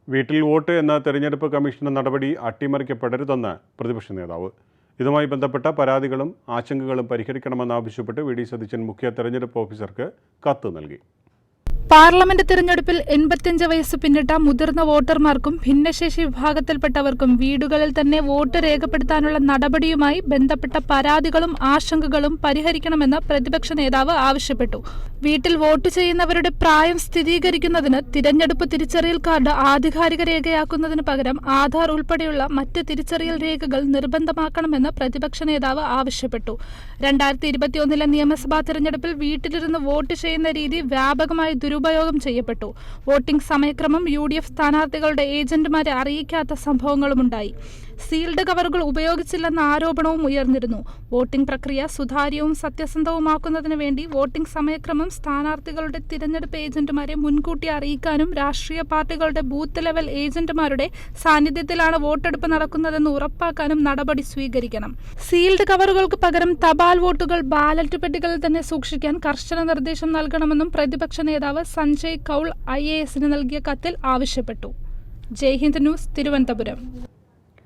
വീട്ടിൽ വോട്ട് എന്ന തെരഞ്ഞെടുപ്പ് കമ്മീഷന്റെ നടപടി അട്ടിമറിക്കപ്പെടരുതെന്ന് പ്രതിപക്ഷ നേതാവ്. ഇതുമായി ബന്ധപ്പെട്ട പരാതികളും ആശങ്കകളും പരിഹരിക്കണമെന്നാവശ്യപ്പെട്ട് വി.ഡി. സതീശൻ മുഖ്യ തെരഞ്ഞെടുപ്പ് ഓഫീസർക്ക് കത്ത് നൽകി. പാർലമെന്റ് തിരഞ്ഞെടുപ്പിൽ 85 വയസ്സ് പിന്നിട്ട മുതിർന്ന വോട്ടർമാർക്കും ഭിന്നശേഷി വിഭാഗത്തിൽപ്പെട്ടവർക്കും വീടുകളിൽ തന്നെ വോട്ട് രേഖപ്പെടുത്താനുള്ള നടപടിയുമായി ബന്ധപ്പെട്ട പരാതികളും ആശങ്കകളും പരിഹരിക്കണമെന്ന് പ്രതിപക്ഷ നേതാവ് ആവശ്യപ്പെട്ടു. വീട്ടിൽ വോട്ട് ചെയ്യുന്നവരുടെ പ്രായം സ്ഥിരീകരിക്കുന്നതിന് തിരഞ്ഞെടുപ്പ് തിരിച്ചറിയൽ കാർഡ് ആധികാരിക രേഖയാക്കുന്നതിന് പകരം ആധാർ ഉൾപ്പെടെയുള്ള മറ്റ് തിരിച്ചറിയൽ രേഖകൾ നിർബന്ധമാക്കണമെന്ന് പ്രതിപക്ഷ നേതാവ് ആവശ്യപ്പെട്ടു. 2021 നിയമസഭാ തിരഞ്ഞെടുപ്പിൽ വീട്ടിലിരുന്ന് വോട്ട് ചെയ്യുന്ന രീതി വ്യാപകമായി ദുരുപയോഗം ചെയ്യപ്പെട്ടു. വോട്ടിംഗ് സമയക്രമം UDF സ്ഥാനാർത്ഥികളുടെ ഏജന്റുമാരെ അറിയിക്കാത്ത സംഭവങ്ങളുമുണ്ടായി. സീൽഡ് കവറുകൾ ഉപയോഗിച്ചില്ലെന്ന ആരോപണവും ഉയർന്നിരുന്നു. വോട്ടിംഗ് പ്രക്രിയ സുതാര്യവും സത്യസന്ധവുമാക്കുന്നതിന് വേണ്ടി വോട്ടിംഗ് സമയക്രമം സ്ഥാനാർത്ഥികളുടെ തിരഞ്ഞെടുപ്പ് ഏജന്റുമാരെ മുൻകൂട്ടി അറിയിക്കാനും രാഷ്ട്രീയ പാർട്ടികളുടെ ബൂത്ത് ലെവൽ ഏജന്റുമാരുടെ സാന്നിധ്യത്തിലാണ് വോട്ടെടുപ്പ് നടക്കുന്നതെന്ന് ഉറപ്പാക്കാനും നടപടി സ്വീകരിക്കണം. സീൽഡ് കവറുകൾക്ക് പകരം തപാൽ വോട്ടുകൾ ബാലറ്റ് പെട്ടികളിൽ തന്നെ സൂക്ഷിക്കാൻ കർശന നിർദ്ദേശം നൽകണമെന്നും പ്രതിപക്ഷ നേതാവ് സഞ്ജയ് കൗൾ IAS നൽകിയ കത്തിൽ ആവശ്യപ്പെട്ടു. ജയ് ഹിന്ദ് ന്യൂസ്, തിരുവനന്തപുരം.